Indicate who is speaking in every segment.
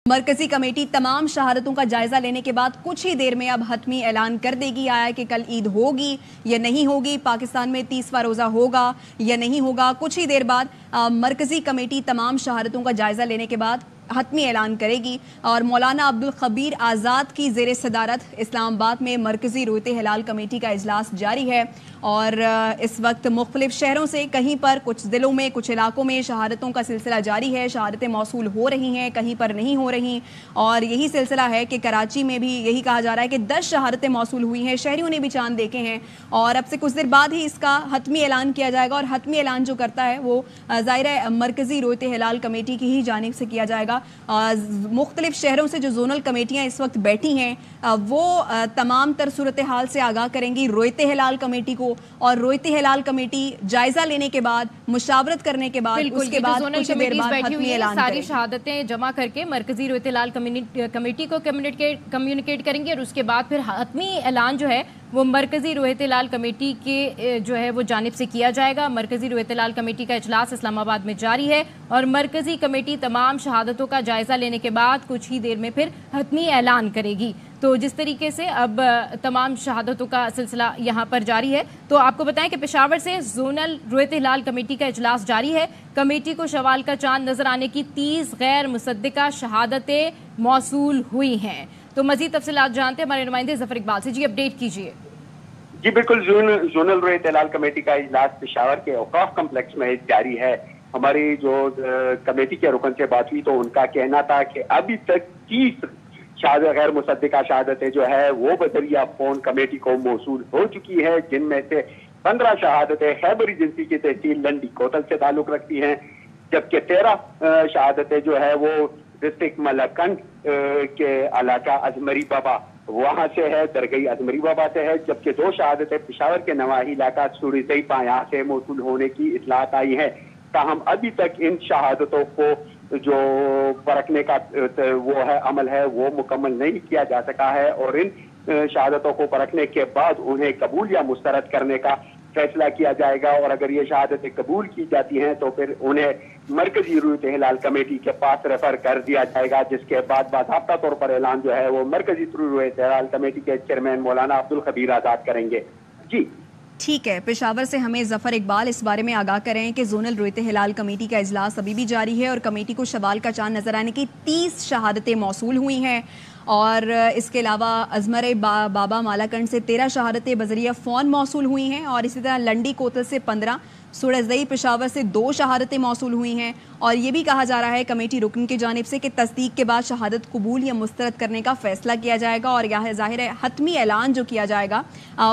Speaker 1: मरकजी कमेटी तमाम शहादतों का जायजा लेने के बाद कुछ ही देर में अब हतमी ऐलान कर देगी आया कि कल ईद होगी या नहीं होगी, पाकिस्तान में 30वां रोज़ा होगा या नहीं होगा। कुछ ही देर बाद मरकजी कमेटी तमाम शहादतों का जायजा लेने के बाद हतमी ऐलान करेगी। और मौलाना अब्दुल खबीर आज़ाद की ज़ेर सदारत इस्लामाबाद में मरकजी रोयते हिलाल कमेटी का इजलास जारी है और इस वक्त मुख्तलिफ शहरों से कहीं पर कुछ ज़िलों में कुछ इलाकों में शहादतों का सिलसिला जारी है। शहादतें मौसूल हो रही हैं, कहीं पर नहीं हो रही। और यही सिलसिला है कि कराची में भी यही कहा जा रहा है कि 10 शहादतें मौसूल हुई हैं, शहरियों ने भी चांद देखे हैं और अब से कुछ देर बाद ही इसका हतमी ऐलान किया जाएगा। और हतमी ऐलान जो करता है वो ज़ाहिर है मरकजी रोयते हिलाल कमेटी की ही जानिब से किया जाएगा। मुख्तलिफ शहरों से जो जोनल कमेटियाँ इस वक्त बैठी हैं वो तमाम तर सूरत हाल से आगाह करेंगी रोयते हिलाल कमेटी को, और रोयते हिलाल कमेटी जायजा लेने के बाद, मुशावरत करने के बाद, उसके बाद कुछ देर बाद हतमी ऐलान
Speaker 2: सारी शहादतें जमा करके मरकजी रोयते हिलाल कमेटी को कम्युनिकेट करेंगे और उसके बाद फिर हतमी ऐलान जो है वो मरकजी रोयते हिलाल कमेटी के जो है वो जानिब से किया जाएगा। मरकजी रोयते हिलाल कमेटी का इजलास इस्लामाबाद में जारी है और मरकजी कमेटी तमाम शहादतों का जायजा लेने के बाद कुछ ही देर में फिर हतमी ऐलान करेगी। तो जिस तरीके से अब तमाम शहादतों का सिलसिला यहाँ पर जारी है, तो आपको बताएं कि पेशावर से जोनल रोयते हिलाल कमेटी का इजलास जारी है। कमेटी को शवाल का चांद नजर आने की 30 गैर मुसद्दिका शहादतें मौसूल हुई हैं। तो मजीद तफसीलात जानते हैं हमारे नुमाइंदे जफर इकबाल से। जी अपडेट कीजिए।
Speaker 3: जी बिल्कुल, जोनल रोयते हिलाल कमेटी का इजलास पेशावर के औकाफ कम्प्लेक्स में जारी है। हमारी जो कमेटी के रुकन से बात हुई तो उनका कहना था कि अभी तक 30 गैर मुसद्दिका शहादतें जो है वो बजरिया फोन कमेटी को मौसूल हो चुकी है, जिनमें से 15 शहादतें खैबर एजेंसी की तहसील लंडी कोतल से ताल्लुक रखती हैं, जबकि 13 शहादतें जो है वो डिस्ट्रिक्ट मलकंड के इलाका अजमरी बाबा वहां से है, दरगई अजमरी बाबा से है, जबकि 2 शहादतें पेशावर के नवाही इलाका सूरी पाया से मौसूल होने की इतलात आई है। ताहम अभी तक इन शहादतों को जो परखने का वो है अमल है वो मुकम्मल नहीं किया जा सका है और इन शहादतों को परखने के बाद उन्हें कबूल या मुस्तरद करने का फैसला किया जाएगा। और अगर ये शहादतें कबूल की जाती हैं तो फिर उन्हें मरकजी रोयते हिलाल कमेटी के पास रेफर कर दिया जाएगा, जिसके बाद बाकायदा तौर पर ऐलान जो है वो मरकजी रोयते हिलाल कमेटी के चेयरमैन मौलाना अब्दुल खबीर आज़ाद करेंगे। जी
Speaker 1: ठीक है, पेशावर से हमें जफर इकबाल इस बारे में आगाह करें कि जोनल रोयते हिलाल कमेटी का इजलास अभी भी जारी है और कमेटी को शवाल का चांद नजर आने की 30 शहादतें मौसूल हुई हैं। और इसके अलावा अजमर बाबा मालाकंड से 13 शहादतें बजरिया फ़ोन मौसूल हुई हैं और इसी तरह लंडी कोतल से 15, सुरजई पेशावर से 2 शहादतें मौसूल हुई हैं। और ये भी कहा जा रहा है कमेटी रुकन की जानिब से कि तस्दीक के बाद शहादत कबूल या मुस्तरद करने का फैसला किया जाएगा और यह ज़ाहिर है हतमी ऐलान जो किया जाएगा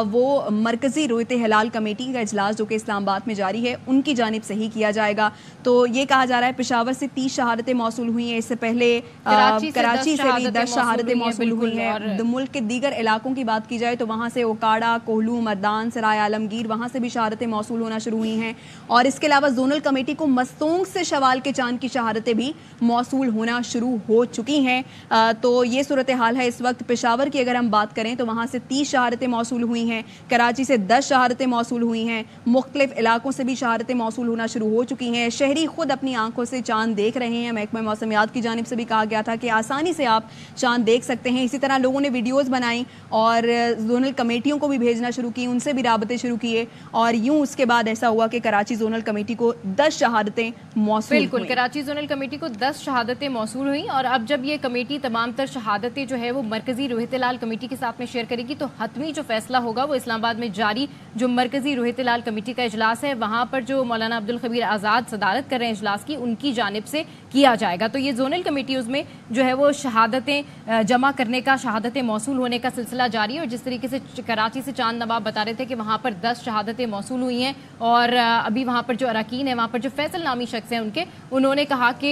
Speaker 1: वो मरकज़ी रोयते हिलाल कमेटी का इजलास जो कि इस्लामाबाद में जारी है उनकी जानिब से ही किया जाएगा। तो ये कहा जा रहा है पेशावर से 30 शहादतें मौसूल हुई हैं, इससे पहले कराची से भी 10 शहादतें मौसूल हुई हैं। मुल्क के दीगर इलाकों की बात की जाए तो वहाँ से ओकाड़ा, कोहलू, मर्दान, सराय आलमगीर वहाँ से भी शहादतें मौसूल होना शुरू हुई हैं। और इसके अलावा जोनल कमेटी को मस्तोंग से शवाल के चांद की शहादतें भी मौसूल होना शुरू हो चुकी हैं। तो ये सूरत हाल है इस वक्त। पेशावर की अगर हम बात करें तो वहाँ से 30 शहादतें मौसूल हुई हैं, कराची से 10 शहादतें मौसूल हुई हैं, मुख्तलिफ इलाकों से भी शहादतें मौसूल होना शुरू हो चुकी हैं। शहरी खुद अपनी आंखों से चांद देख रहे हैं। महकमा मौसमियात की जानिब से भी कहा गया था कि आसानी से आप चांद देख सकते हैं। इसी तरह लोगों ने वीडियोज़ बनाई और जोनल कमेटियों को भी भेजना शुरू की, उनसे भी राबते शुरू किए और यूँ उसके बाद ऐसा हुआ कि कराची जोनल कमेटी को 10 शहादतें मौसूल।
Speaker 2: बिल्कुल, कराची जोनल कमेटी को 10 शहादतें मौसूल हुई और अब जब ये कमेटी तमाम तर शहादतें जो है वो मरकजी रोयते हिलाल कमेटी के साथ में शेयर करेगी तो हतमी जो फैसला होगा वो इस्लामाबाद में जारी जो मरकजी रोयते हिलाल कमेटी का इजलास है वहाँ पर जो मौलाना अब्दुल खबीर आज़ाद सदारत कर रहे हैं इजलास की, उनकी जानिब से किया जाएगा। तो ये जोनल कमेटी उसमें जो है वो शहादतें जमा करने का, शहादतें मौसूल होने का सिलसिला जारी है। और जिस तरीके से कराची से चांद नवाब बता रहे थे कि वहाँ पर 10 शहादतें मौसूल हुई हैं और अभी वहाँ पर जो अरकान है, वहाँ पर जो फैसल नामी शख्स हैं उन्होंने कहा कि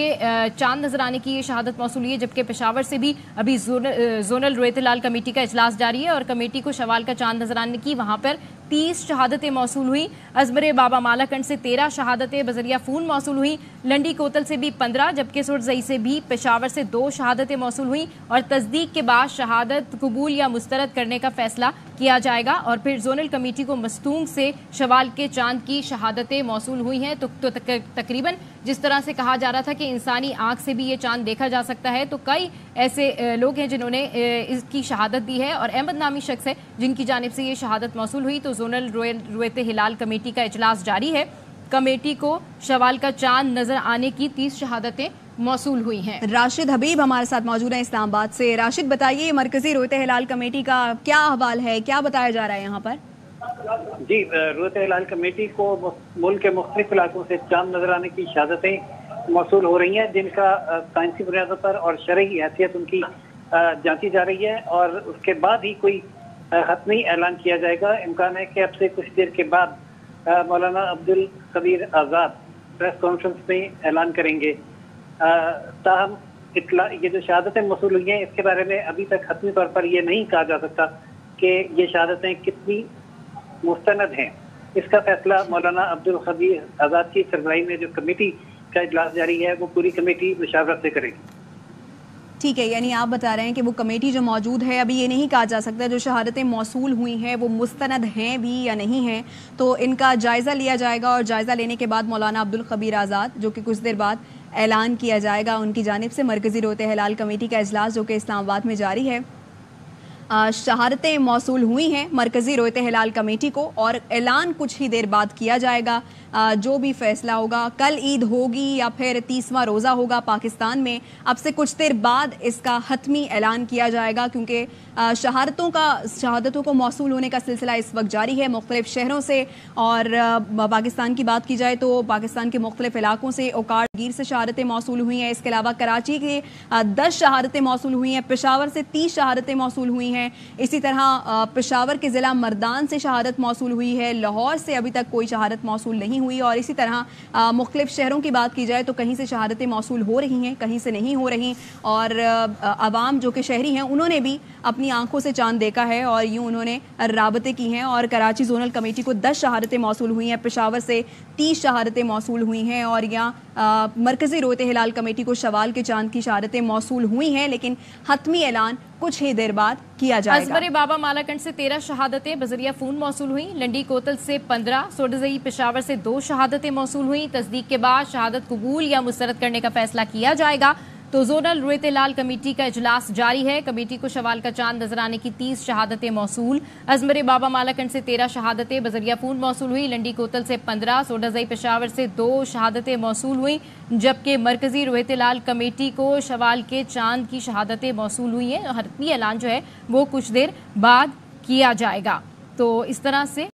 Speaker 2: चांद नजर आने की ये शहादत मौसूल हुई है। जबकि पेशावर से भी अभी जोनल रोयते हिलाल कमेटी का इजलास जारी है और कमेटी को शवाल का चांद नजर आने की वहाँ पर 30 शहादतें मौसूल हुई। अजमर बाबा मालाकंड से 13 शहादतें बजरिया फ़ून मौसूल हुई, लंडी कोतल से भी 15, जबकि सुरजई से भी पेशावर से 2 शहादतें मौसूल हुई और तस्दीक के बाद शहादत कबूल या मुस्तरद करने का फैसला کیا جائے گا. اور پھر زونل کمیٹی کو مستونگ سے شوال کے چاند کی شہادتیں موصول ہوئی ہیں. تو تقریباً جس طرح سے کہا جا رہا تھا کہ انسانی آنکھ سے بھی یہ چاند دیکھا جا سکتا ہے, تو کئی ایسے لوگ ہیں جنہوں نے اس کی شہادت دی ہے, اور احمد نامی شخص ہے جن کی جانب سے یہ شہادت موصول ہوئی. تو زونل رویت ہلال کمیٹی کا اجلاس جاری ہے. کمیٹی کو شوال کا چاند نظر آنے کی 30 شہادتیں موصول ہوئی ہیں.
Speaker 1: راشد حبیب ہمارے ساتھ موجود ہیں اسلام آباد سے. راشد بتائیے, مرکزی رویت ہلال کمیٹی کا کیا احوال ہے, کیا بتایا جا رہا ہے یہاں پر؟
Speaker 4: جی, رویت ہلال کمیٹی کو ملک کے مختلف علاقوں سے چاند نظر آنے کی شہادتیں موصول ہو رہی ہیں, جن کا سائنسی بنیادوں پر اور شرعی حیثیت ان کی جانچی جا رہی ہے, اور اس کے بعد ہی کوئی حتمی اعلان کیا جائے گا. امکان ہے کہ اب سے کچھ دیر کے بعد مولانا عبدالخبیر آزاد پریس کانفرنس میں اعلان کریں گے. تاہم یہ جو شہادتیں موصول ہوئی ہیں, اس کے بارے میں ابھی تک حتمی طور پر یہ نہیں کہا جا سکتا کہ یہ شہادتیں کتنی مستند ہیں. اس کا فیصلہ مولانا عبدالخبیر آزاد کی سربراہی میں جو کمیٹی کا اجلاس جاری ہے وہ پوری کمیٹی مشاورت سے کرے گی.
Speaker 1: ٹھیک ہے, یعنی آپ بتا رہے ہیں کہ وہ کمیٹی جو موجود ہے, ابھی یہ نہیں کہا جا سکتا جو شہادتیں موصول ہوئی ہیں وہ مستند ہیں بھی یا نہیں ہیں, تو ان کا جائزہ لیا جائے گا, اور جائزہ لینے کے بعد مولانا عبدالخبیر آزاد, جو کہ کچھ دیر بعد اعلان کیا جائے گا ان کی جانب سے, مرکزی رویت ہلال کمیٹی کا اجلاس جو کہ اسلام آباد میں جاری ہے, شہادتیں موصول ہوئی ہیں مرکزی رویت ہلال کمیٹی کو, اور اعلان کچھ ہی دیر بعد کیا جائے گا. جو بھی فیصلہ ہوگا, کل عید ہوگی یا پھر 30واں روزہ ہوگا پاکستان میں, اب سے کچھ دیر بعد اس کا حتمی اعلان کیا جائے گا, کیونکہ شہادتوں کو موصول ہونے کا سلسلہ اس وقت جاری ہے مختلف شہروں سے. اور پاکستان کی بات کی جائے تو پاکستان کے مختلف علاقوں سے اوکاڑ گیر سے شہادتیں موصول ہوئی ہیں. اس کے علاوہ کراچی کے 10 شہادتیں موصول ہوئی ہیں, پشاور سے 30 شہادتیں موصول ہوئی ہیں, اسی طرح پشاور کے ضلع مردان سے شہادت موصول ہوئی ہے, لاہور سے ابھی تک کوئی شہادت موصول نہیں ہوئی, اور اسی طرح مختلف شہروں کی بات کی جائے تو کہیں سے شہادتیں موصول ہو رہی ہیں, کہیں سے نہیں ہو رہی. اور عوام جو کہ شہری ہیں انہوں نے بھی اپنی آنکھوں سے چاند دیکھا ہے, اور یوں انہوں نے رابطے کی ہیں. اور کراچی زونل کمیٹی کو 10 شہادتیں موصول ہوئی ہیں, پشاور سے 30 شہادتیں موصول ہوئی ہیں, اور یہاں مرکزی رویت ہلال کمیٹی کو شوال کے چاند کی شہادتیں موصول ہوئی ہیں, لیکن حتمی اعلان کچھ ہی دیر بعد کیا جائے گا.
Speaker 2: ازمر بابا مالاکنڈ سے 13 شہادتیں بذریعہ فون موصول ہوئیں, لنڈی کوتل سے 15, سوڈزئی پشاور سے 2 شہادتیں موصول ہوئیں. تصدیق کے بعد شہادت قبول یا مسترد کرنے کا فیصلہ کیا جائے گا. تو زونل رویت ہلال کمیٹی کا اجلاس جاری ہے. کمیٹی کو شوال کا چاند نظر آنے کی 30 شہادتیں موصول. ازمر بابا مالاکنڈ سے 13 شہادتیں بذریعہ فون موصول ہوئی, لنڈی کوتل سے 15, سوڈزئی پشاور سے 2 شہادتیں موصول ہوئیں, جبکہ مرکزی رویت ہلال کمیٹی کو شوال کے چاند کی شہادتیں موصول ہوئی ہیں. حتمی اعلان جو ہے وہ کچھ دیر بعد کیا جائے گا. تو اس طرح سے